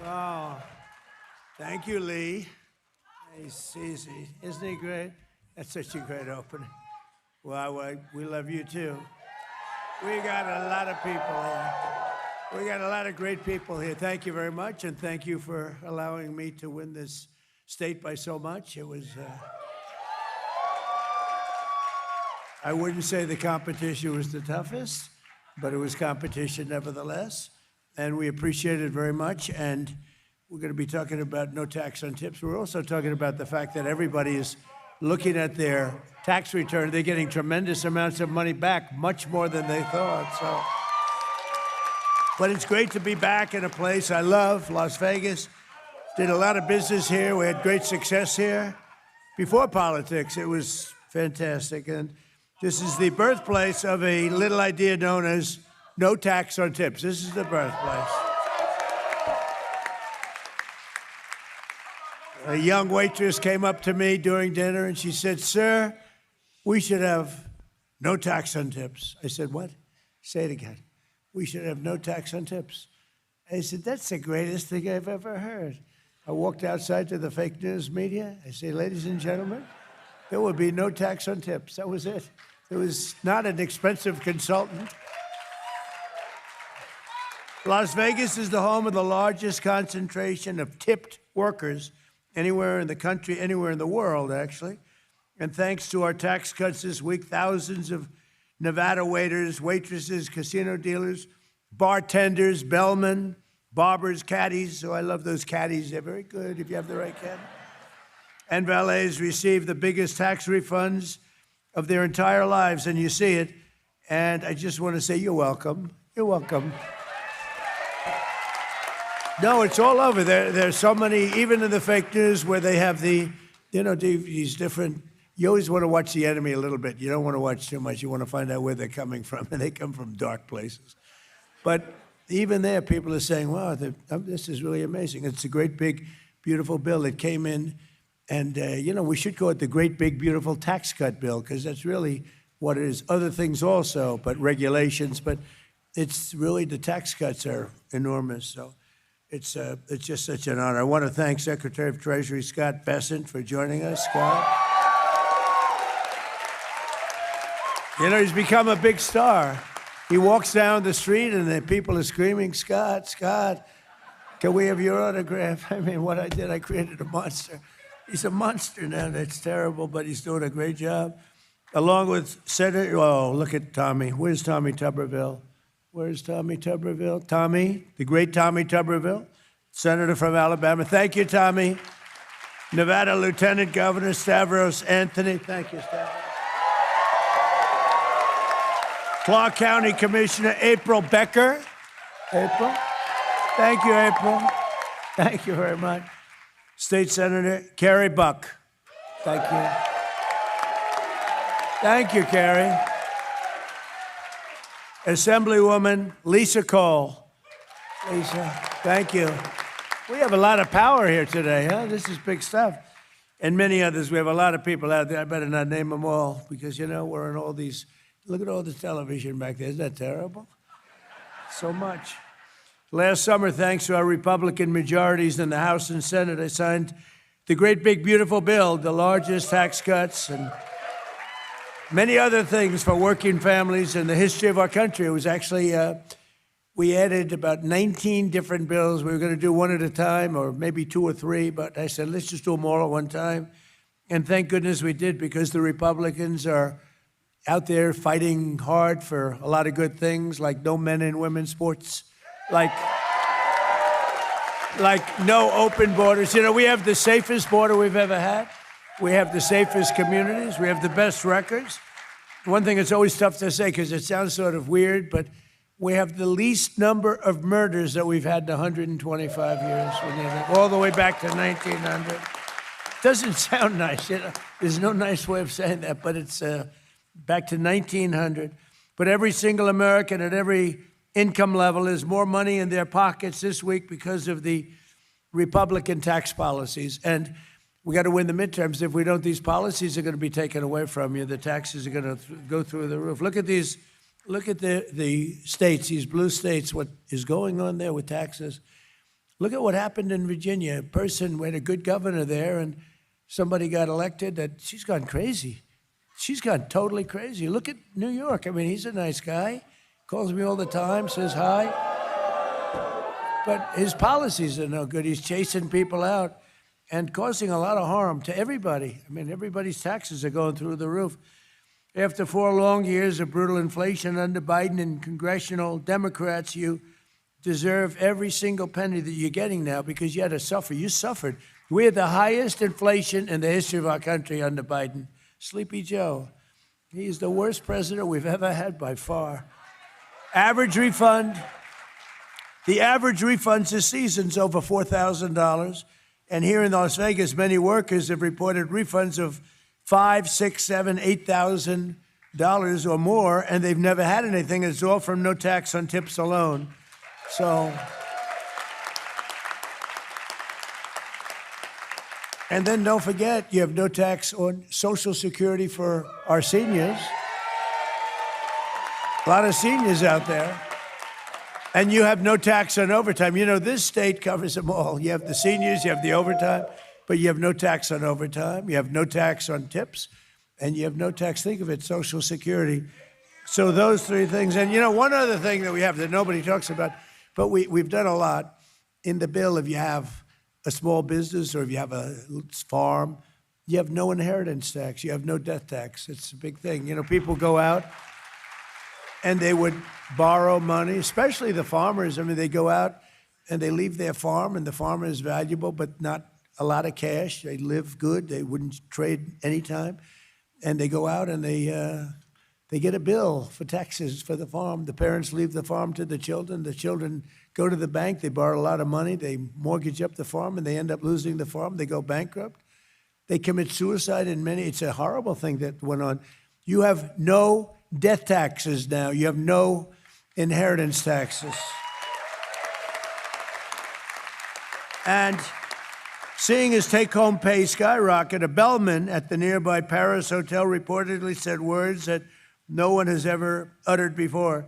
Oh, thank you, Lee. He's easy. Isn't he great? That's such a great opening. Well, we love you too. We got a lot of people here. We got a lot of great people here. Thank you very much, and thank you for allowing me to win this state by so much. It was, I wouldn't say the competition was the toughest, but it was competition nevertheless. And we appreciate it very much. And we're going to be talking about no tax on tips. We're also talking about the fact that everybody is looking at their tax return. They're getting tremendous amounts of money back, much more than they thought. But it's great to be back in a place I love, Las Vegas. Did a lot of business here. We had great success here. Before politics, it was fantastic. And this is the birthplace of a little idea known as no tax on tips. This is the birthplace. A young waitress came up to me during dinner and she said, "Sir, we should have no tax on tips." I said, "What?" Say it again. "We should have no tax on tips." I said, "That's the greatest thing I've ever heard." I walked outside to the fake news media. I say, "Ladies and gentlemen, there will be no tax on tips." That was it. It was not an expensive consultant. Las Vegas is the home of the largest concentration of tipped workers anywhere in the country, anywhere in the world, actually. And thanks to our tax cuts this week, thousands of Nevada waiters, waitresses, casino dealers, bartenders, bellmen, barbers, caddies. So I love those caddies. They're very good if you have the right caddy. And valets receive the biggest tax refunds of their entire lives, and you see it. And I just want to say you're welcome. You're welcome. No, it's all over. There's so many, even in the fake news, where they have these different. You always want to watch the enemy a little bit. You don't want to watch too much. You want to find out where they're coming from, and they come from dark places. But even there, people are saying, "Wow, this is really amazing." It's a great, big, beautiful bill. It came in, and we should call it the Great Big Beautiful Tax Cut Bill, because that's really what it is. Other things also, but regulations. But it's really, the tax cuts are enormous. So it's just such an honor. I want to thank Secretary of Treasury Scott Bessent for joining us. Scott, he's become a big star. He walks down the street and the people are screaming, "Scott, Scott, can we have your autograph?" I mean, what I did, I created a monster. He's a monster now. That's terrible, but he's doing a great job. Along with Senator, look at Tommy. Where's Tommy Tuberville? Where's Tommy Tuberville? Tommy, the great Tommy Tuberville, Senator from Alabama. Thank you, Tommy. Nevada Lieutenant Governor Stavros Anthony. Thank you, Stavros. Clark County Commissioner April Becker. April. Thank you, April. Thank you very much. State Senator Carrie Buck. Thank you. Thank you, Carrie. Assemblywoman Lisa Cole. Lisa, thank you. We have a lot of power here today, huh? This is big stuff. And many others. We have a lot of people out there. I better not name them all because, we're in all these. Look at all the television back there. Isn't that terrible? So much. Last summer, thanks to our Republican majorities in the House and Senate, I signed the Great Big Beautiful Bill, the largest tax cuts and many other things for working families in the history of our country. It was actually, we added about 19 different bills. We were going to do one at a time or maybe two or three, but I said, let's just do them all at one time. And thank goodness we did, because the Republicans are out there fighting hard for a lot of good things, like no men and women's sports, like no open borders. We have the safest border we've ever had. We have the safest communities. We have the best records. One thing that's always tough to say because it sounds sort of weird, but we have the least number of murders that we've had in 125 years, all the way back to 1900. Doesn't sound nice. There's no nice way of saying that, but it's back to 1900. But every single American at every income level has more money in their pockets this week because of the Republican tax policies. And we got to win the midterms. If we don't, these policies are going to be taken away from you. The taxes are going to go through the roof. Look at these. Look at the states, these blue states, what is going on there with taxes. Look at what happened in Virginia. A person, we had a good governor there, and somebody got elected that she's gone crazy. She's gone totally crazy. Look at New York. I mean, he's a nice guy, calls me all the time, says hi. But his policies are no good. He's chasing people out and causing a lot of harm to everybody. I mean, everybody's taxes are going through the roof. After 4 long years of brutal inflation under Biden and congressional Democrats, you deserve every single penny that you're getting now because you had to suffer. You suffered. We had the highest inflation in the history of our country under Biden. Sleepy Joe. He's the worst president we've ever had by far. Average refund. The average refunds this season's over $4,000. And here in Las Vegas, many workers have reported refunds of $5,000, $6,000, $7,000, $8,000 or more, and they've never had anything. It's all from no tax on tips alone. So, and then don't forget, you have no tax on Social Security for our seniors. A lot of seniors out there. And you have no tax on overtime. You know, this state covers them all. You have the seniors, you have the overtime, but you have no tax on overtime. You have no tax on tips, and you have no tax, think of it, Social Security. So those 3 things. And, you know, one other thing that we have that nobody talks about, but we've done a lot in the bill. If you have a small business or if you have a farm, you have no inheritance tax. You have no death tax. It's a big thing. You know, people go out and they would borrow money, especially the farmers. I mean, they go out and they leave their farm, and the farm is valuable, but not a lot of cash. They live good. They wouldn't trade anytime. And they go out and they get a bill for taxes for the farm. The parents leave the farm to the children. The children go to the bank. They borrow a lot of money. They mortgage up the farm, and they end up losing the farm. They go bankrupt. They commit suicide in many. It's a horrible thing that went on. You have no death taxes now. You have no inheritance taxes. And seeing his take-home pay skyrocket, a bellman at the nearby Paris hotel reportedly said words that no one has ever uttered before.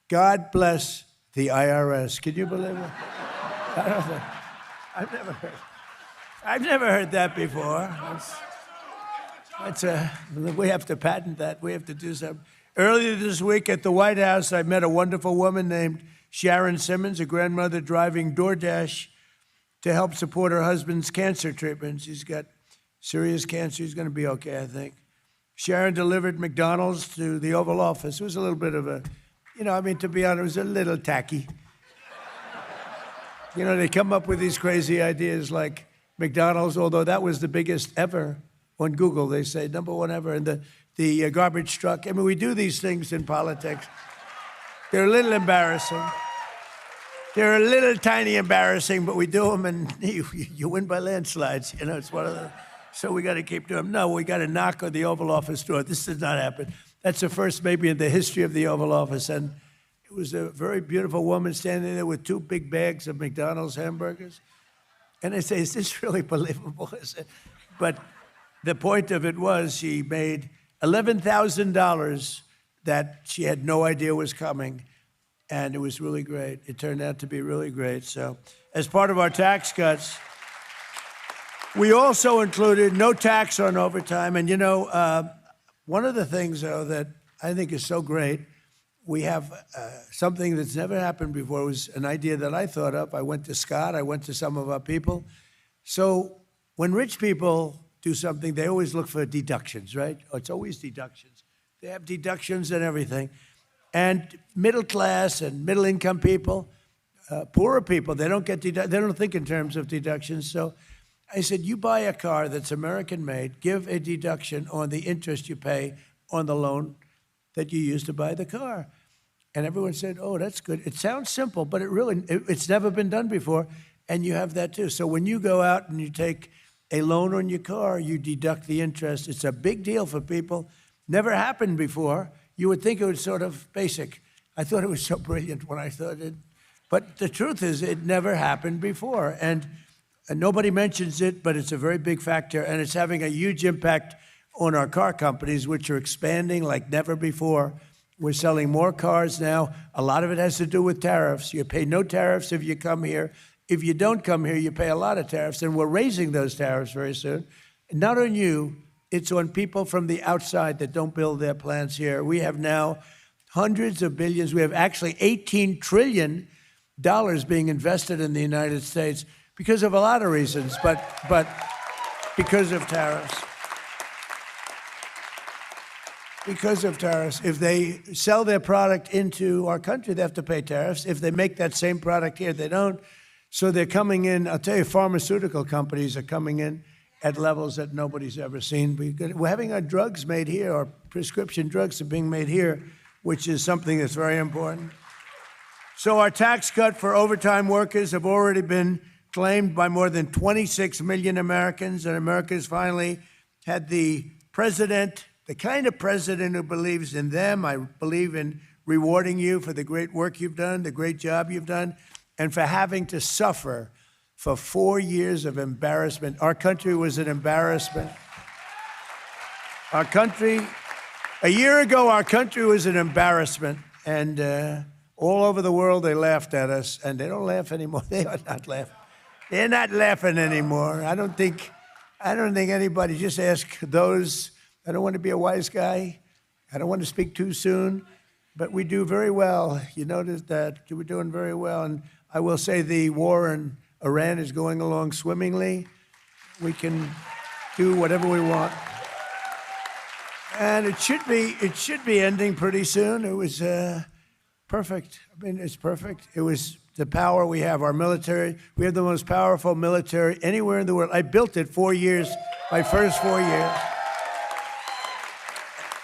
God bless the IRS. Can you believe it? I don't know. I've never heard that before. We have to patent that. We have to do something. Earlier this week at the White House, I met a wonderful woman named Sharon Simmons, a grandmother driving DoorDash to help support her husband's cancer treatment. She's got serious cancer. He's going to be okay, I think. Sharon delivered McDonald's to the Oval Office. It was a little bit of a, to be honest, it was a little tacky. They come up with these crazy ideas like McDonald's, although that was the biggest ever on Google. They say #1 ever. And the garbage truck. I mean, we do these things in politics. They're a little embarrassing. They're a little tiny embarrassing, but we do them, and you win by landslides. It's one of the. So we got to keep doing them. No, we got to knock on the Oval Office door. This does not happen. That's the first maybe in the history of the Oval Office. And it was a very beautiful woman standing there with 2 big bags of McDonald's hamburgers. And I say, is this really believable? But the point of it was she made $11,000 that she had no idea was coming, and it was really great. It turned out to be really great. So as part of our tax cuts, we also included no tax on overtime. And, one of the things, though, that I think is so great, we have something that's never happened before. It was an idea that I thought up. I went to Scott. I went to some of our people. So when rich people do something, they always look for deductions, right? It's always deductions. They have deductions and everything. And middle class and middle income people, poorer people, they don't think in terms of deductions. So I said, you buy a car that's American made, give a deduction on the interest you pay on the loan that you used to buy the car. And everyone said, oh, that's good. It sounds simple, but it's never been done before. And you have that too. So when you go out and you take a loan on your car, you deduct the interest. It's a big deal for people. Never happened before. You would think it was sort of basic. I thought it was so brilliant when I thought it. But the truth is, it never happened before. And nobody mentions it, but it's a very big factor. And it's having a huge impact on our car companies, which are expanding like never before. We're selling more cars now. A lot of it has to do with tariffs. You pay no tariffs if you come here. If you don't come here, you pay a lot of tariffs, and we're raising those tariffs very soon. Not on you, it's on people from the outside that don't build their plants here. We have now hundreds of billions. We have actually $18 trillion being invested in the United States because of a lot of reasons, but because of tariffs. Because of tariffs. If they sell their product into our country, they have to pay tariffs. If they make that same product here, they don't. So they're coming in, I'll tell you, pharmaceutical companies are coming in at levels that nobody's ever seen. We're having our drugs made here, our prescription drugs are being made here, which is something that's very important. So our tax cut for overtime workers have already been claimed by more than 26 million Americans, and America's finally had the president, the kind of president who believes in them. I believe in rewarding you for the great work you've done, the great job you've done, and for having to suffer for 4 years of embarrassment. Our country was an embarrassment. Our country, a year ago, our country was an embarrassment, and all over the world they laughed at us, and they don't laugh anymore. They are not laughing. They're not laughing anymore. I don't think anybody, just ask those. I don't want to be a wise guy. I don't want to speak too soon, but we do very well. You notice that we're doing very well, and I will say the war in Iran is going along swimmingly. We can do whatever we want. And it should be ending pretty soon. It was perfect. I mean, it's perfect. It was the power we have, our military. We have the most powerful military anywhere in the world. I built it 4 years, my first 4 years.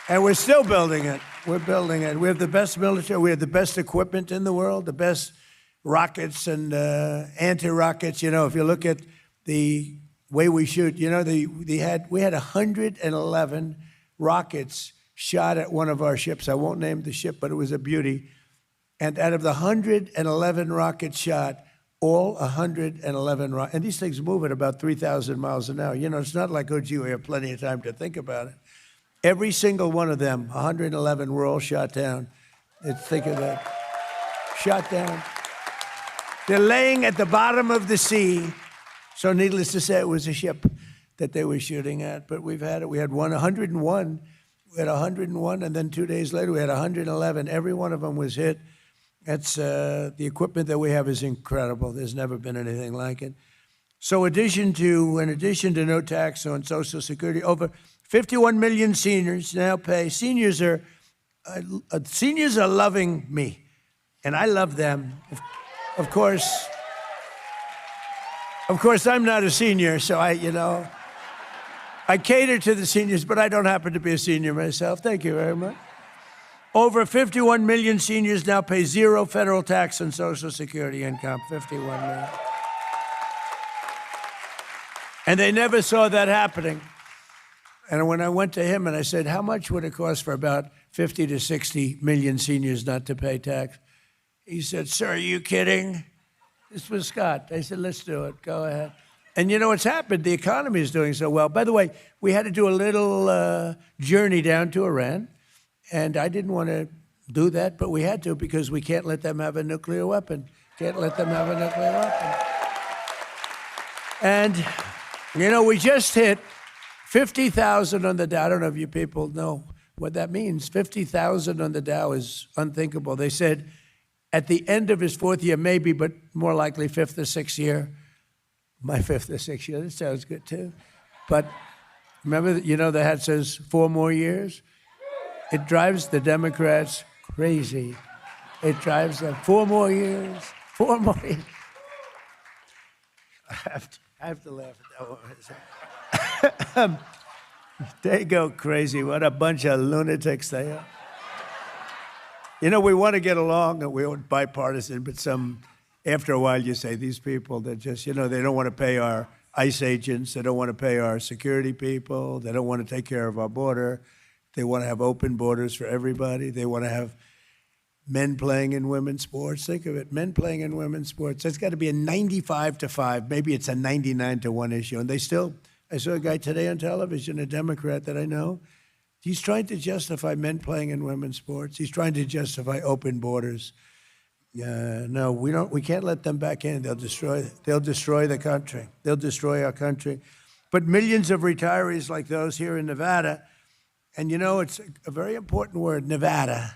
And we're still building it. We're building it. We have the best military. We have the best equipment in the world, the best rockets and anti-rockets. You know, if you look at the way we shoot, you know, we had 111 rockets shot at one of our ships. I won't name the ship, but it was a beauty. And out of the 111 rockets shot, all 111 rockets, and these things move at about 3,000 miles an hour. You know, it's not like, oh, gee, we have plenty of time to think about it. Every single one of them, 111, were all shot down. Think of that. Shot down. They're laying at the bottom of the sea. So needless to say, it was a ship that they were shooting at. But we've had it. We had 101. We had 101, and then 2 days later, we had 111. Every one of them was hit. That's the equipment that we have is incredible. There's never been anything like it. So in addition to no tax on Social Security, over 51 million seniors now pay. Seniors are loving me, and I love them. Of course, I'm not a senior, so I cater to the seniors, but I don't happen to be a senior myself. Thank you very much. Over 51 million seniors now pay zero federal tax on Social Security income. 51 million. And they never saw that happening. And when I went to him and I said, how much would it cost for about 50 to 60 million seniors not to pay tax? He said, sir, are you kidding? This was Scott. I said, let's do it. Go ahead. And you know what's happened? The economy is doing so well. By the way, we had to do a little journey down to Iran. And I didn't want to do that, but we had to because we can't let them have a nuclear weapon. Can't let them have a nuclear weapon. And, you know, we just hit 50,000 on the Dow. I don't know if you people know what that means. 50,000 on the Dow is unthinkable. They said at the end of his fourth year, maybe, but more likely fifth or sixth year. My fifth or sixth year, that sounds good too. But remember, you know, the hat says 4 more years? It drives the Democrats crazy. It drives them 4 more years, 4 more years. I have to laugh at that one. They go crazy. What a bunch of lunatics they are. You know, we want to get along, and we're bipartisan, but after a while you say, these people, they're just, you know, they don't want to pay our ICE agents. They don't want to pay our security people. They don't want to take care of our border. They want to have open borders for everybody. They want to have men playing in women's sports. Think of it, men playing in women's sports. It's got to be a 95-5. Maybe it's a 99-1 issue. And I saw a guy today on television, a Democrat that I know. He's trying to justify men playing in women's sports. He's trying to justify open borders. No, we don't. We can't let them back in. They'll destroy the country. They'll destroy our country. But millions of retirees like those here in Nevada, and you know, it's a very important word, Nevada.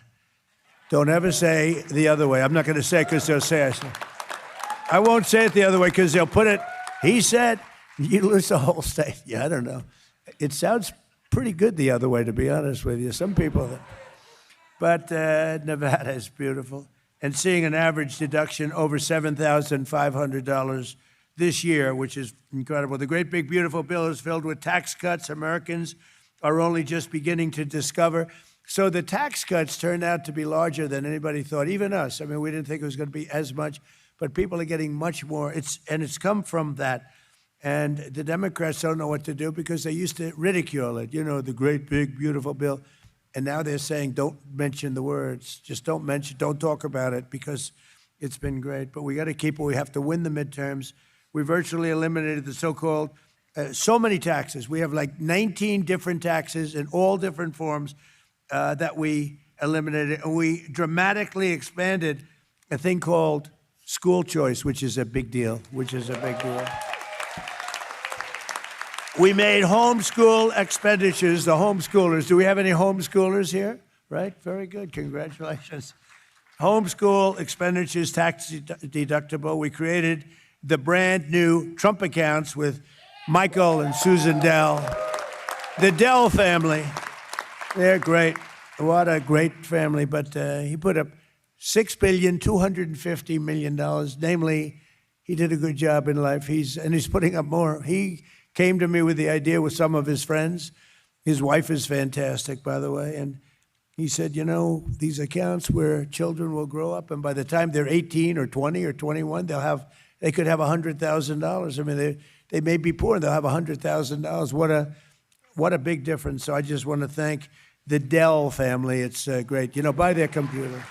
Don't ever say the other way. I'm not going to say it because they'll say I won't say it the other way because they'll put it. He said, you lose the whole state. Yeah, I don't know. It sounds pretty good the other way, to be honest with you. Some people, but Nevada is beautiful. And seeing an average deduction over $7,500 this year, which is incredible. The great big beautiful bill is filled with tax cuts Americans are only just beginning to discover. So the tax cuts turned out to be larger than anybody thought, even us. I mean, we didn't think it was going to be as much, but people are getting much more. It's come from that. And the Democrats don't know what to do because they used to ridicule it, you know, the great big beautiful bill. And now they're saying, don't mention the words. Just don't talk about it because it's been great. But we got to keep it. We have to win the midterms. We virtually eliminated the so-called, so many taxes. We have like 19 different taxes in all different forms that we eliminated. And we dramatically expanded a thing called school choice, which is a big deal, We made homeschool expenditures, the homeschoolers. Do we have any homeschoolers here? Right? Very good. Congratulations. Homeschool expenditures tax deductible. We created the brand new Trump accounts with Michael and Susan Dell. The Dell family. They're great. What a great family. But he put up $6.25 billion. Namely, he did a good job in life. He's putting up more. He came to me with the idea with some of his friends. His wife is fantastic, by the way. And he said, you know, these accounts where children will grow up, and by the time they're 18 or 20 or 21, they could have $100,000. I mean, they may be poor, and they'll have $100,000. What a big difference. So I just want to thank the Dell family. It's great. You know, buy their computer.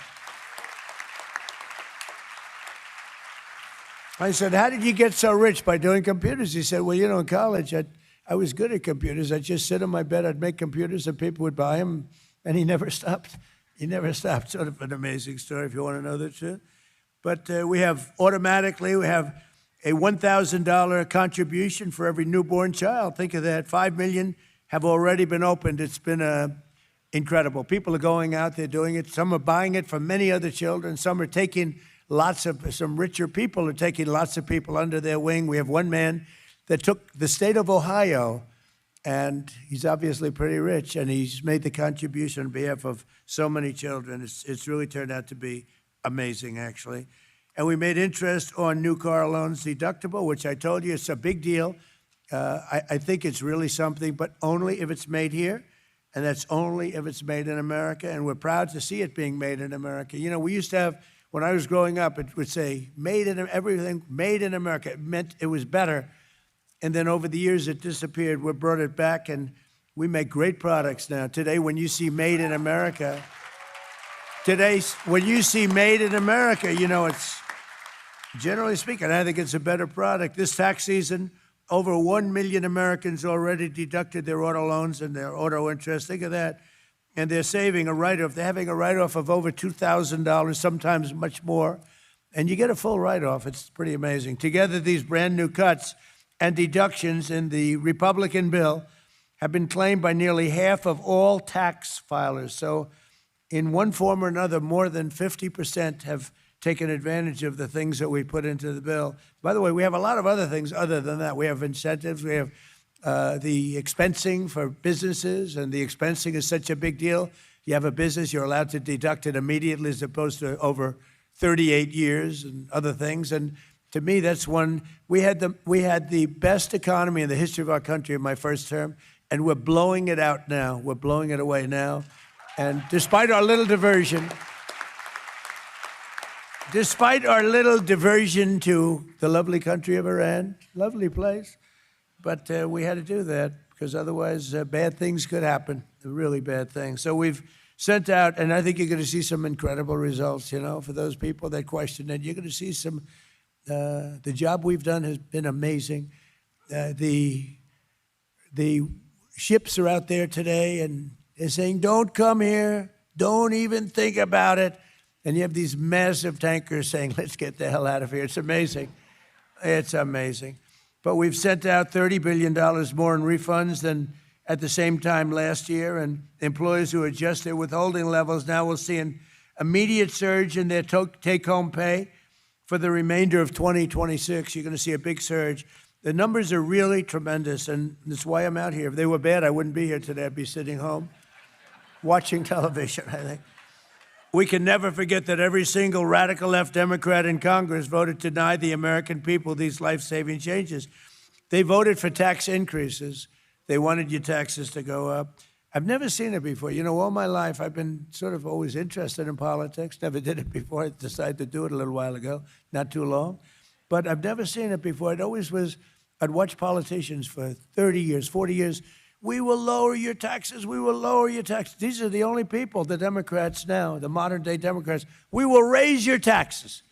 I said, how did you get so rich by doing computers? He said, well, you know, in college, I was good at computers. I'd just sit on my bed, I'd make computers, and people would buy them, and he never stopped. Sort of an amazing story if you want to know the truth. But we have a $1,000 contribution for every newborn child. Think of that. 5 million have already been opened. It's been incredible. People are going out there doing it. Some are buying it from many other children. Some are taking some richer people are taking lots of people under their wing. We have one man that took the state of Ohio, and he's obviously pretty rich, and he's made the contribution on behalf of so many children. It's really turned out to be amazing, actually. And we made interest on new car loans deductible, which I told you it's a big deal. I think it's really something, but only if it's made here, and that's only if it's made in America, and we're proud to see it being made in America. You know, we used to have, when I was growing up, it would say, everything made in America. It meant it was better. And then over the years, it disappeared. We brought it back, and we make great products now. Today, when you see made in America, you know, it's, generally speaking, I think it's a better product. This tax season, over 1 million Americans already deducted their auto loans and their auto interest. Think of that. And they're saving a write-off. They're having a write-off of over $2,000, sometimes much more. And you get a full write-off. It's pretty amazing. Together, these brand new cuts and deductions in the Republican bill have been claimed by nearly half of all tax filers. So in one form or another, more than 50% have taken advantage of the things that we put into the bill. By the way, we have a lot of other things other than that. We have incentives. We have the expensing for businesses, and the expensing is such a big deal. You have a business, you're allowed to deduct it immediately as opposed to over 38 years and other things. And to me, that's one. We had the best economy in the history of our country in my first term, and we're blowing it out now. We're blowing it away now. And despite our little diversion to the lovely country of Iran, lovely place, but we had to do that because otherwise bad things could happen, really bad things. So we've sent out, and I think you're going to see some incredible results, you know, for those people that question it. You're going to see some, the job we've done has been amazing. The ships are out there today, and they're saying, don't come here, don't even think about it. And you have these massive tankers saying, let's get the hell out of here. It's amazing. It's amazing. But we've sent out $30 billion more in refunds than at the same time last year. And employers who adjust their withholding levels now will see an immediate surge in their take-home pay for the remainder of 2026. You're going to see a big surge. The numbers are really tremendous, and that's why I'm out here. If they were bad, I wouldn't be here today. I'd be sitting home watching television, I think. We can never forget that every single radical left Democrat in Congress voted to deny the American people these life-saving changes. They voted for tax increases. They wanted your taxes to go up. I've never seen it before. You know, all my life, I've been sort of always interested in politics. Never did it before. I decided to do it a little while ago, not too long. But I've never seen it before. It always was, I'd watch politicians for 30 years, 40 years. We will lower your taxes. We will lower your taxes. These are the only people, the Democrats now, the modern day Democrats. We will raise your taxes.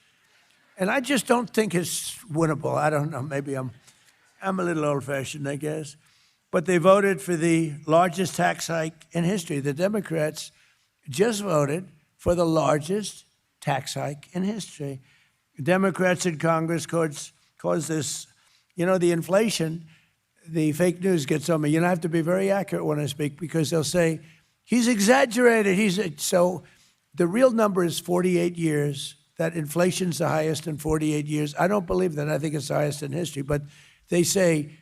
And I just don't think it's winnable. I don't know. Maybe I'm a little old-fashioned, I guess. But they voted for the largest tax hike in history. The Democrats just voted for the largest tax hike in history. Democrats in Congress caused this, you know, the inflation. The fake news gets on me. You know, I have to be very accurate when I speak because they'll say, he's exaggerated. So the real number is 48 years. That inflation's the highest in 48 years. I don't believe that. I think it's the highest in history. But they say,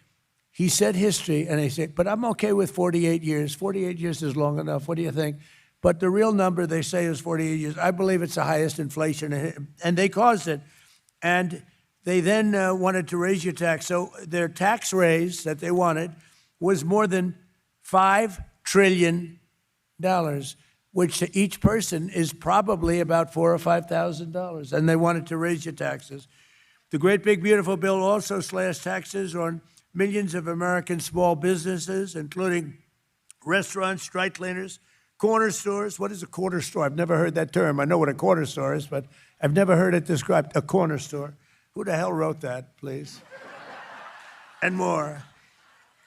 he said history, and they say, but I'm okay with 48 years. 48 years is long enough. What do you think? But the real number they say is 48 years. I believe it's the highest inflation, and they caused it. And they then wanted to raise your tax. So their tax raise that they wanted was more than $5 trillion, which to each person is probably about $4,000 or $5,000. And they wanted to raise your taxes. The great big beautiful bill also slashed taxes on millions of American small businesses, including restaurants, dry cleaners, corner stores. What is a corner store? I've never heard that term. I know what a corner store is, but I've never heard it described, a corner store. Who the hell wrote that, please? And more.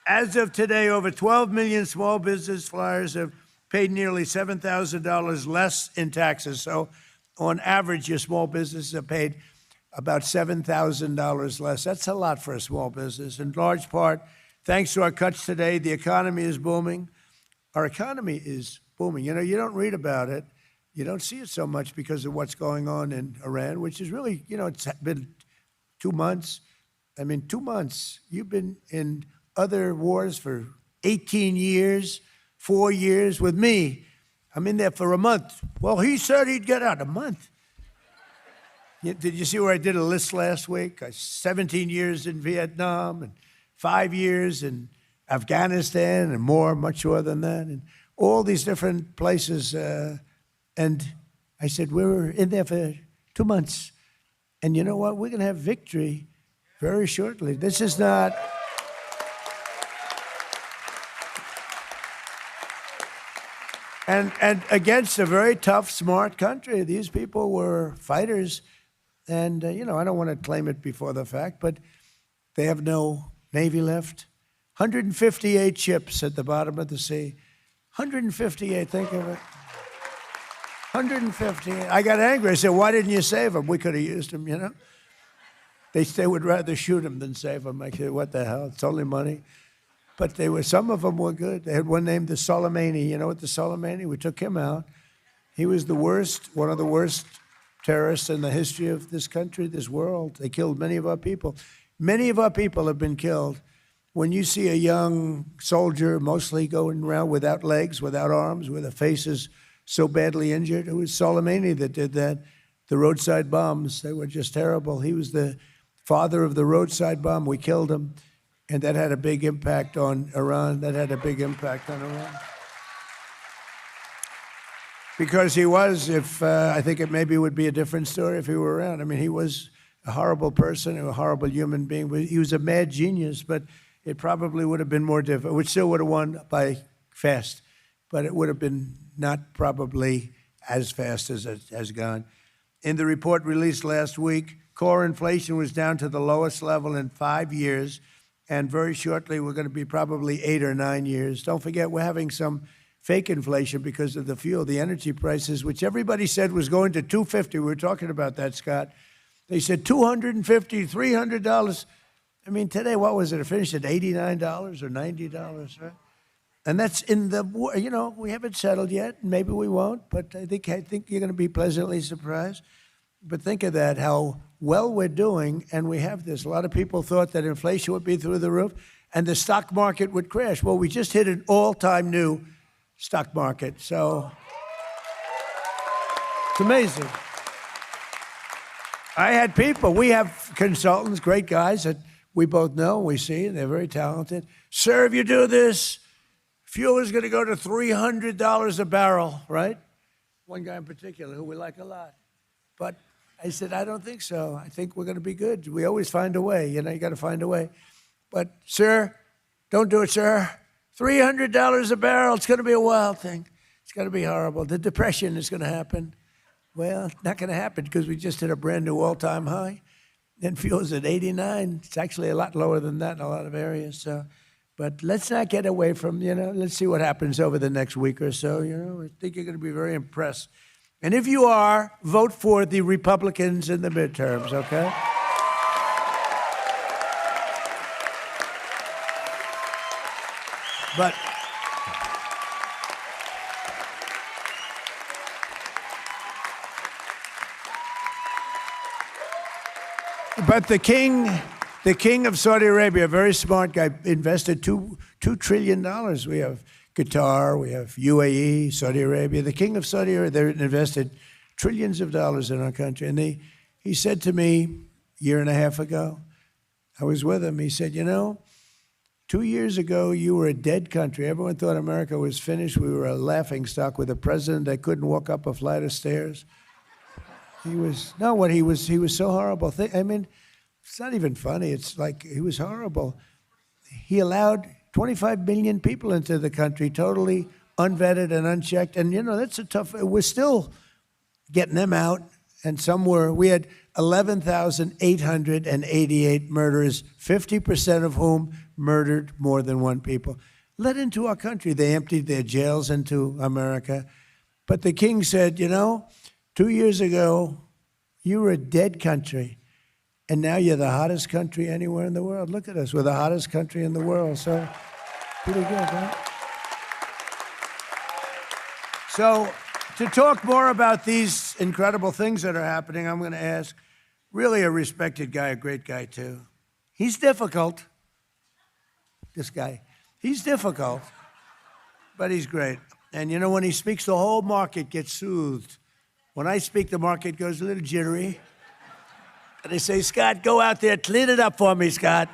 As of today, over 12 million small business flyers have paid nearly $7,000 less in taxes. So on average, your small businesses have paid about $7,000 less. That's a lot for a small business. In large part, thanks to our cuts today, the economy is booming. Our economy is booming. You know, you don't read about it. You don't see it so much because of what's going on in Iran, which is really, you know, it's been 2 months. I mean, 2 months. You've been in other wars for 18 years, 4 years with me. I'm in there for a month. Well, he said he'd get out a month. Did you see where I did a list last week? 17 years in Vietnam and 5 years in Afghanistan and more, much more than that, and all these different places. And I said, we were in there for 2 months. And you know what? We're going to have victory very shortly. This is not... And against a very tough, smart country. These people were fighters. And, you know, I don't want to claim it before the fact, but they have no Navy left. 158 ships at the bottom of the sea. 158, think of it. 158. I got angry. I said, why didn't you save them? We could have used them, you know. They would rather shoot them than save them. I said, what the hell? It's only money. But some of them were good. They had one named the Soleimani. You know what the Soleimani? We took him out. He was the worst, one of the worst terrorists in the history of this country, this world. They killed many of our people. Many of our people have been killed. When you see a young soldier mostly going around without legs, without arms, with their faces so badly injured, it was Soleimani that did that. The roadside bombs, they were just terrible. He was the father of the roadside bomb. We killed him. And that had a big impact on Iran. That had a big impact on Iran. Because he was, I think it maybe would be a different story if he were around. I mean, he was a horrible person, a horrible human being. He was a mad genius, but it probably would have been more difficult. We still would have won by fast, but it would have been not probably as fast as it has gone. In the report released last week, core inflation was down to the lowest level in 5 years, and very shortly we're going to be probably 8 or 9 years. Don't forget, we're having some fake inflation because of the fuel, the energy prices, which everybody said was going to $250. We were talking about that, Scott. They said $250, $300. I mean, today, what was it? It finished at $89 or $90, right? And that's in the, we haven't settled yet. Maybe we won't, but I think you're going to be pleasantly surprised. But think of that, how well we're doing, and we have this. A lot of people thought that inflation would be through the roof and the stock market would crash. Well, we just hit an all-time new stock market. So it's amazing. I had people, we have consultants, great guys that we both know, we see, and they're very talented. Sir, if you do this, fuel is going to go to $300 a barrel, right? One guy in particular who we like a lot. But I said, I don't think so. I think we're going to be good. We always find a way. You got to find a way. But, sir, don't do it, sir. $300 a barrel, it's going to be a wild thing. It's going to be horrible. The depression is going to happen. Well, it's not going to happen because we just hit a brand new all-time high. And fuel's at 89. It's actually a lot lower than that in a lot of areas. So, but let's not get away from, let's see what happens over the next week or so. I think you're going to be very impressed. And if you are, vote for the Republicans in the midterms, okay? But the king of Saudi Arabia, a very smart guy, invested $2 trillion. We have Qatar, we have UAE, Saudi Arabia. The king of Saudi Arabia, they invested trillions of dollars in our country. And he said to me a year and a half ago, I was with him, he said, 2 years ago, you were a dead country. Everyone thought America was finished. We were a laughingstock with a president that couldn't walk up a flight of stairs. He was so horrible. I mean, it's not even funny. It's like he was horrible. He allowed 25 million people into the country, totally unvetted and unchecked. And, that's a tough, we're still getting them out. And we had 11,888 murderers, 50% of whom murdered more than one people. Let into our country. They emptied their jails into America. But the king said, 2 years ago, you were a dead country, and now you're the hottest country anywhere in the world. Look at us. We're the hottest country in the world, so pretty good, right? So to talk more about these incredible things that are happening, I'm going to ask really a respected guy, a great guy, too. He's difficult, this guy. He's difficult, but he's great. And, when he speaks, the whole market gets soothed. When I speak, the market goes a little jittery. And they say, Scott, go out there, clean it up for me, Scott.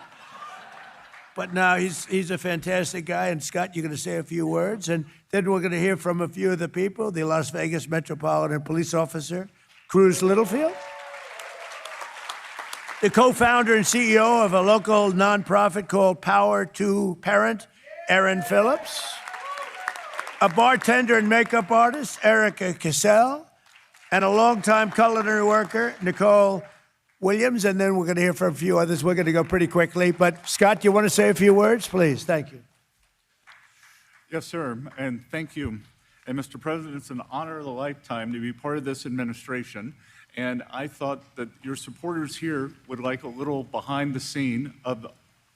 But no, he's a fantastic guy. And, Scott, you're going to say a few words. And then we're going to hear from a few of the people, the Las Vegas Metropolitan Police Officer, Cruz Littlefield, the co-founder and CEO of a local nonprofit called Power to Parent, Erin Phillips, a bartender and makeup artist, Erica Cassell, and a longtime culinary worker, Nicole Williams, and then we're going to hear from a few others. We're going to go pretty quickly. But, Scott, you want to say a few words, please? Thank you. Yes, sir, and thank you. And, Mr. President, it's an honor of a lifetime to be part of this administration, and I thought that your supporters here would like a little behind the scene of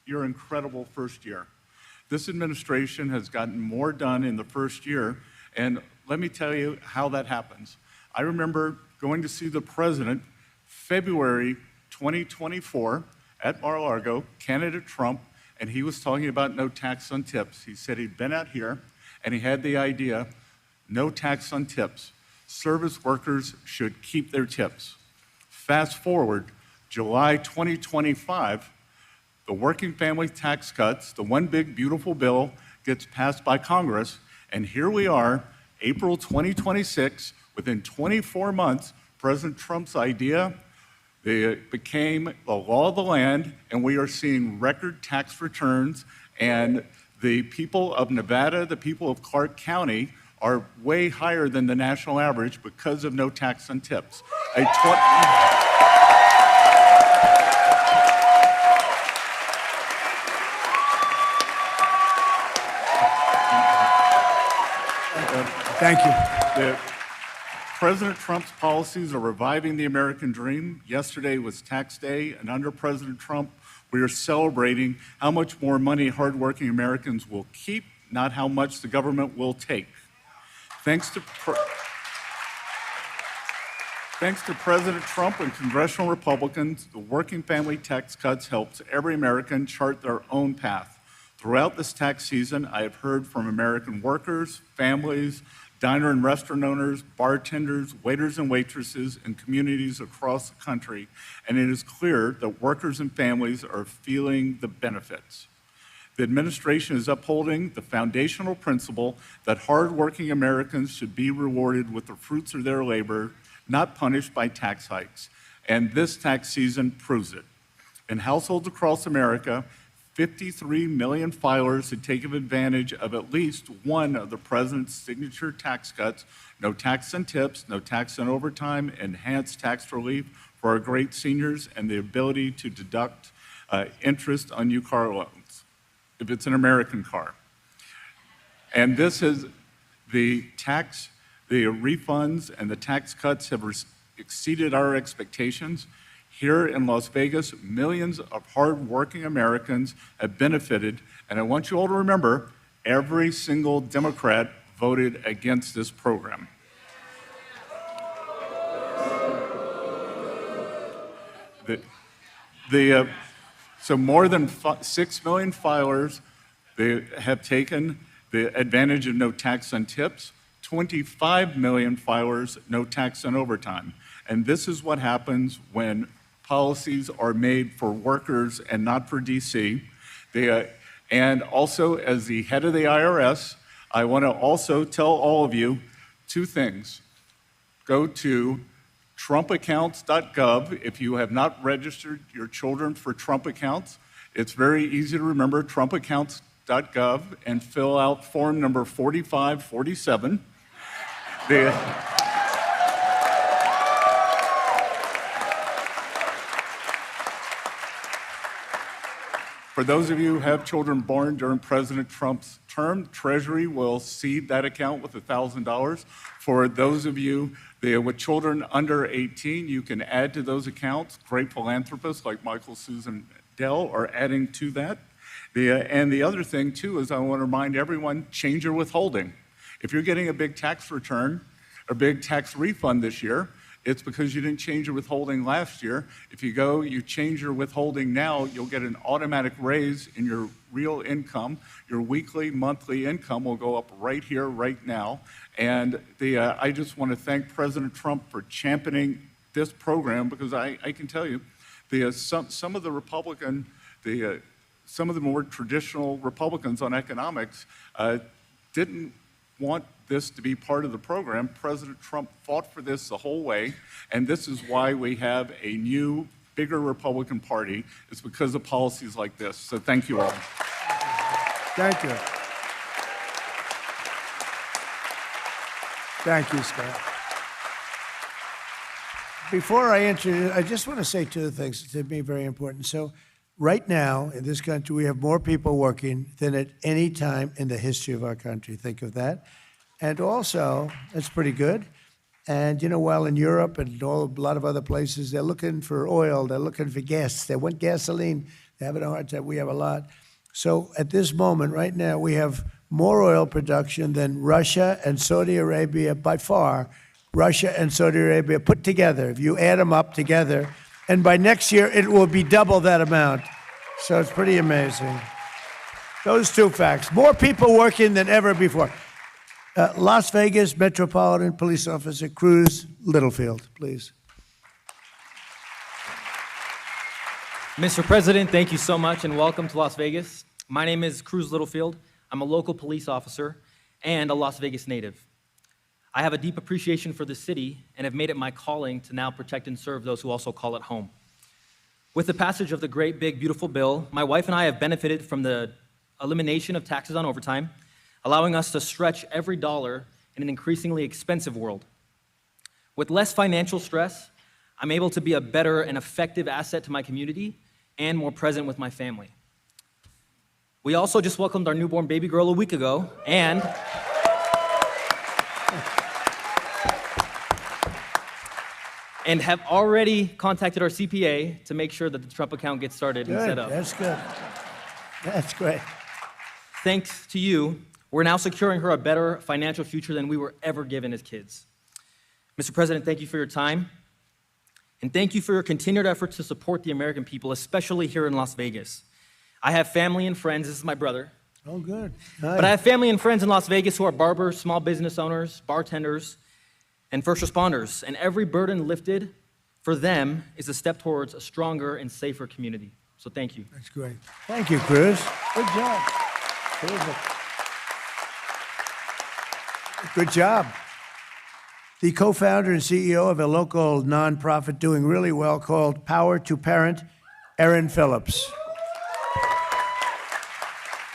your incredible first year. This administration has gotten more done in the first year, and let me tell you how that happens. I remember going to see the president February 2024 at Mar-a-Lago, candidate Trump, and he was talking about no tax on tips. He said he'd been out here and he had the idea, no tax on tips. Service workers should keep their tips. Fast forward, July 2025, the working family tax cuts, the one big beautiful bill gets passed by Congress, and here we are, April 2026, within 24 months, President Trump's idea, it became the law of the land, and we are seeing record tax returns, and the people of Nevada, the people of Clark County, are way higher than the national average because of no tax on tips. Thank you. that President Trump's policies are reviving the American dream. Yesterday was tax day, and under President Trump, we are celebrating how much more money hardworking Americans will keep, not how much the government will take. Thanks to President Trump and congressional Republicans, the working family tax cuts helps every American chart their own path. Throughout this tax season, I have heard from American workers, families, diner and restaurant owners, bartenders, waiters and waitresses, and communities across the country, and it is clear that workers and families are feeling the benefits. The administration is upholding the foundational principle that hardworking Americans should be rewarded with the fruits of their labor, not punished by tax hikes, and this tax season proves it. In households across America, 53 million filers had taken advantage of at least one of the president's signature tax cuts: no tax on tips, no tax on overtime, enhanced tax relief for our great seniors, and the ability to deduct interest on new car loans, if it's an American car. And this is the refunds and the tax cuts have exceeded our expectations. Here in Las Vegas, millions of hardworking Americans have benefited, and I want you all to remember, every single Democrat voted against this program. So more than 6 million filers, they have taken the advantage of no tax on tips. 25 million filers, no tax on overtime. And this is what happens when policies are made for workers and not for DC. And also, as the head of the IRS, I want to also tell all of you two things. Go to trumpaccounts.gov if you have not registered your children for Trump accounts. It's very easy to remember, trumpaccounts.gov, and fill out form number 4547. For those of you who have children born during President Trump's term, Treasury will seed that account with $1,000. For those of you with children under 18, you can add to those accounts. Great philanthropists like Michael, Susan, Dell are adding to that. And the other thing, too, is I want to remind everyone, change your withholding. If you're getting a big tax return, a big tax refund this year, it's because you didn't change your withholding last year. If you change your withholding now, you'll get an automatic raise in your real income. Your weekly, monthly income will go up right here, right now. And I just want to thank President Trump for championing this program, because I can tell you, some of the more traditional Republicans on economics didn't want this to be part of the program. President Trump fought for this the whole way, and this is why we have a new, bigger Republican Party. It's because of policies like this. So thank you all. Thank you. Thank you, Scott. Before I introduce, I just want to say two things to me very important. So right now in this country, we have more people working than at any time in the history of our country. Think of that. And also, that's pretty good. And while in Europe and a lot of other places, they're looking for oil, they're looking for gas, they want gasoline, they're having a hard time. We have a lot. So at this moment, right now, we have more oil production than Russia and Saudi Arabia by far. Russia and Saudi Arabia put together, if you add them up together, and by next year, it will be double that amount. So it's pretty amazing. Those two facts. More people working than ever before. Las Vegas Metropolitan Police Officer Cruz Littlefield, please. Mr. President, thank you so much and welcome to Las Vegas. My name is Cruz Littlefield. I'm a local police officer and a Las Vegas native. I have a deep appreciation for the city and have made it my calling to now protect and serve those who also call it home. With the passage of the great, big, beautiful bill, my wife and I have benefited from the elimination of taxes on overtime, allowing us to stretch every dollar in an increasingly expensive world. With less financial stress, I'm able to be a better and effective asset to my community and more present with my family. We also just welcomed our newborn baby girl a week ago, and and have already contacted our CPA to make sure that the Trump account gets started and set Good, up. that's good. That's great. Thanks to you, we're now securing her a better financial future than we were ever given as kids. Mr. President, thank you for your time. And thank you for your continued efforts to support the American people, especially here in Las Vegas. I have family and friends, this is my brother, Oh, good. but I have family and friends in Las Vegas who are barbers, small business owners, bartenders, and first responders. And every burden lifted for them is a step towards a stronger and safer community. So thank you. That's great. Thank you, Cruz. Good job. Terrific. Good job. The co-founder and CEO of a local nonprofit doing really well called Power to Parent, Erin Phillips.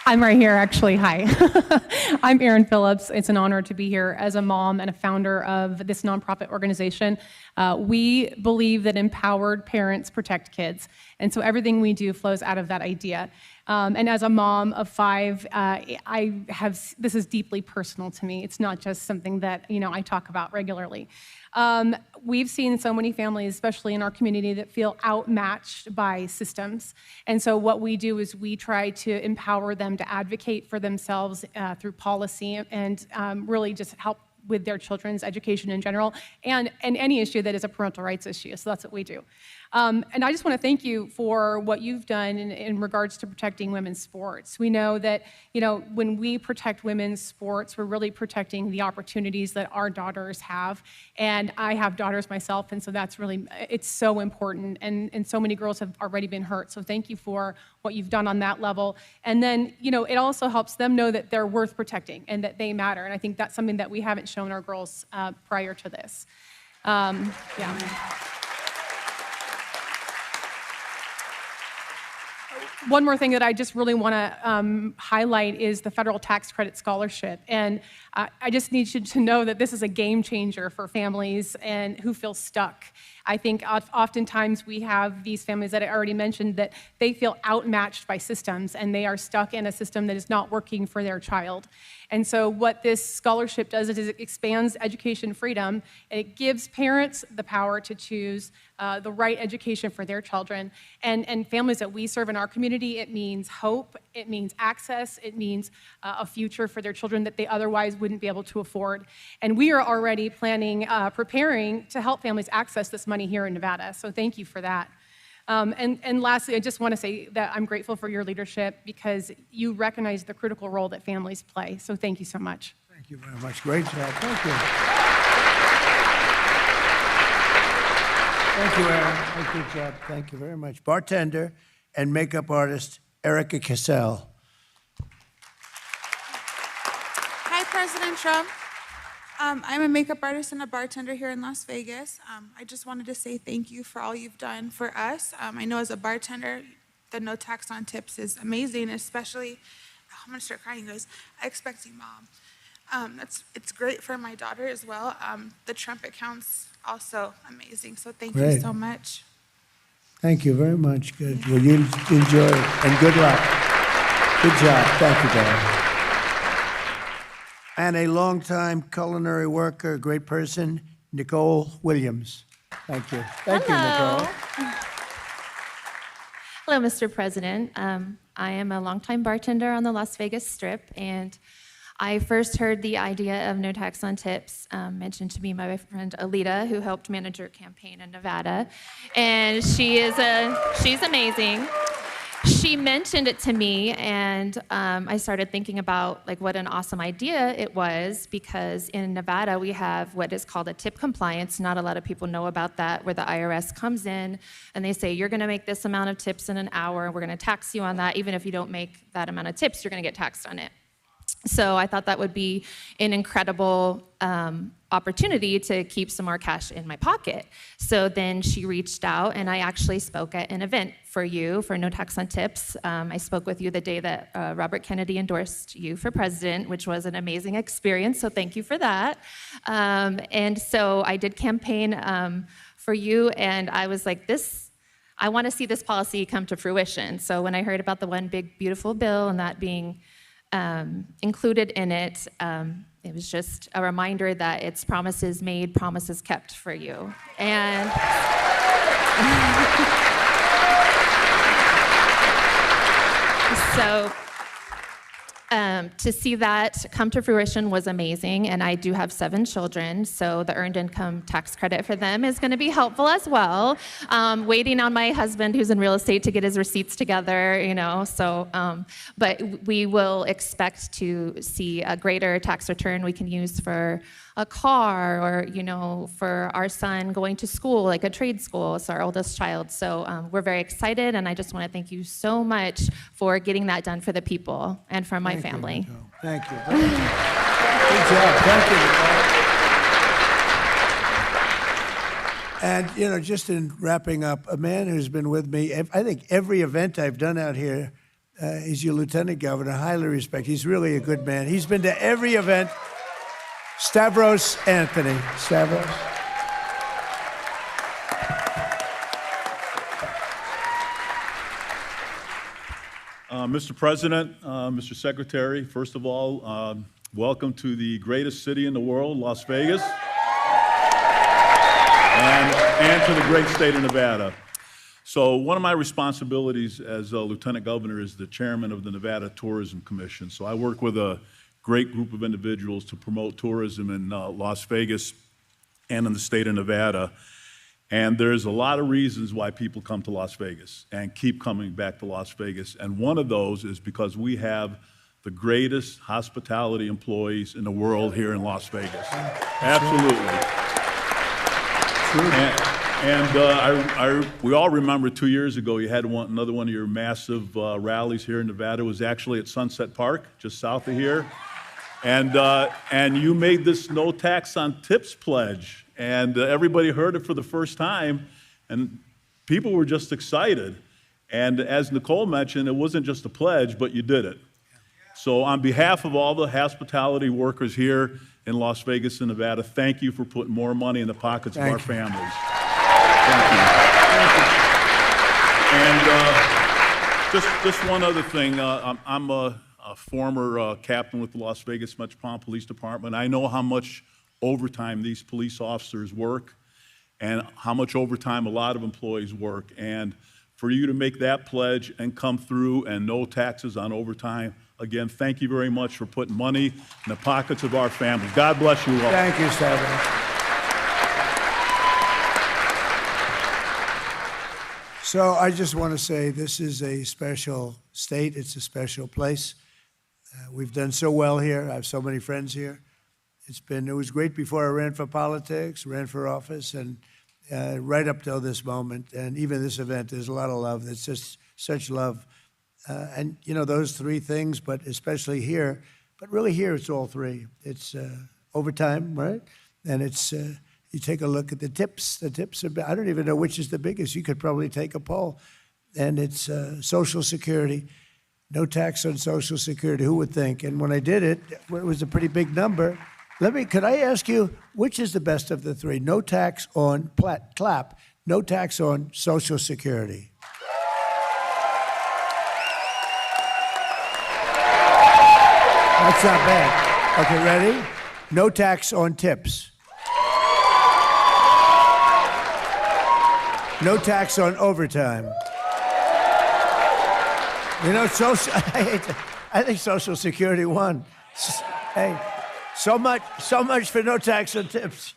I'm right here, actually. Hi. I'm Erin Phillips. It's an honor to be here as a mom and a founder of this nonprofit organization. We believe that empowered parents protect kids. And so everything we do flows out of that idea. And as a mom of 5, this is deeply personal to me. It's not just something that, I talk about regularly. We've seen so many families, especially in our community, that feel outmatched by systems. And so what we do is we try to empower them to advocate for themselves through policy and really just help with their children's education in general and any issue that is a parental rights issue. So that's what we do. And I just want to thank you for what you've done in regards to protecting women's sports. We know that, when we protect women's sports, we're really protecting the opportunities that our daughters have. And I have daughters myself, and so it's so important. And so many girls have already been hurt. So thank you for what you've done on that level. And then, it also helps them know that they're worth protecting and that they matter. And I think that's something that we haven't shown our girls prior to this. Yeah. One more thing that I just really want to highlight is the federal tax credit scholarship. And I just need you to know that this is a game changer for families and who feel stuck. I think oftentimes we have these families that I already mentioned that they feel outmatched by systems and they are stuck in a system that is not working for their child. And so what this scholarship does is it expands education freedom, and it gives parents the power to choose the right education for their children. And families that we serve in our community, it means hope, it means access, it means a future for their children that they otherwise wouldn't be able to afford. And we are already preparing to help families access this money here in Nevada. So thank you for that. And lastly, I just want to say that I'm grateful for your leadership because you recognize the critical role that families play. So thank you so much. Thank you very much. Great job. Thank you. Thank you, Erin. Good job. Thank you very much. Bartender and makeup artist, Erica Cassell. Hi, President Trump. I'm a makeup artist and a bartender here in Las Vegas. I just wanted to say thank you for all you've done for us. I know as a bartender, the no tax on tips is amazing, especially, I'm gonna start crying, guys. I expect you, Mom. It's great for my daughter as well. The Trump account's also amazing, so thank you Great. so much. Thank you very much. Good. Well, you enjoy it, and good luck. Good job. Thank you, darling. And a longtime culinary worker, a great person, Nicole Williams. Thank you. Thank you, Nicole. Hello, Mr. President. I am a longtime bartender on the Las Vegas Strip, and I first heard the idea of no tax on tips mentioned to me by my friend Alita, who helped manage your campaign in Nevada, and she's amazing. She mentioned it to me, and I started thinking about what an awesome idea it was, because in Nevada we have what is called a tip compliance. Not a lot of people know about that, where the IRS comes in and they say, you're gonna make this amount of tips in an hour, and we're gonna tax you on that. Even if you don't make that amount of tips, you're gonna get taxed on it. So I thought that would be an incredible opportunity to keep some more cash in my pocket. So then she reached out, and I actually spoke at an event for you for No Tax on Tips. I spoke with you the day that Robert Kennedy endorsed you for president, which was an amazing experience, so thank you for that. And so I did campaign for you, and I was like, I want to see this policy come to fruition. So when I heard about the one big beautiful bill and that being included in it, it was just a reminder that it's promises made, promises kept for you. And so to see that come to fruition was amazing, and I do have 7 children, so the earned income tax credit for them is going to be helpful as well. Waiting on my husband, who's in real estate, to get his receipts together, but we will expect to see a greater tax return we can use for a car or, for our son going to school, like a trade school, it's our oldest child. So we're very excited, and I just want to thank you so much for getting that done for the people and for my family. Thank you. Good job. Thank you. And, just in wrapping up, a man who's been with me, I think every event I've done out here, he's your lieutenant governor, highly respect. He's really a good man. He's been to every event. Stavros Anthony. Stavros. Mr. President, Mr. Secretary, first of all, welcome to the greatest city in the world, Las Vegas, and to the great state of Nevada. So one of my responsibilities as a lieutenant governor is the chairman of the Nevada Tourism Commission. So I work with a great group of individuals to promote tourism in Las Vegas and in the state of Nevada. And there's a lot of reasons why people come to Las Vegas and keep coming back to Las Vegas. And one of those is because we have the greatest hospitality employees in the world here in Las Vegas. Absolutely. We all remember 2 years ago you had another one of your massive rallies here in Nevada. It was actually at Sunset Park, just south of here. And you made this no tax on tips pledge. And everybody heard it for the first time, and people were just excited. And as Nicole mentioned, it wasn't just a pledge, but you did it. So on behalf of all the hospitality workers here in Las Vegas and Nevada, thank you for putting more money in the pockets of our families. Thank you. And just one other thing. I'm a former captain with the Las Vegas Metropolitan Police Department. I know how much overtime these police officers work and how much overtime a lot of employees work. And for you to make that pledge and come through and no taxes on overtime, again, thank you very much for putting money in the pockets of our families. God bless you all. Thank you, Stavros. So I just want to say this is a special state. It's a special place. We've done so well here. I have so many friends here. It was great before I ran for politics, ran for office, and right up till this moment, and even this event, there's a lot of love. It's just such love. And, those 3 things, but especially here, but really here it's all 3. It's overtime, right? And it's, you take a look at the tips. The tips are, I don't even know which is the biggest. You could probably take a poll. And it's Social Security. No tax on Social Security. Who would think? And when I did it, it was a pretty big number. Could I ask you, which is the best of the 3? No tax on, clap, no tax on Social Security. That's not bad. Okay, ready? No tax on tips. No tax on overtime. I think Social Security won. Hey. So much for no tax on tips.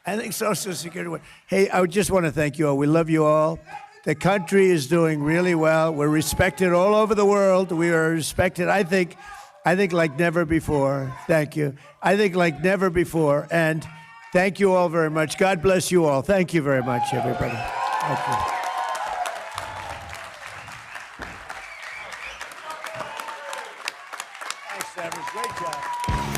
I think Social Security won. Hey, I just want to thank you all. We love you all. The country is doing really well. We're respected all over the world. We are respected, I think like never before. Thank you. I think like never before. And thank you all very much. God bless you all. Thank you very much, everybody. Thank you. Thanks, Stavros. Great job.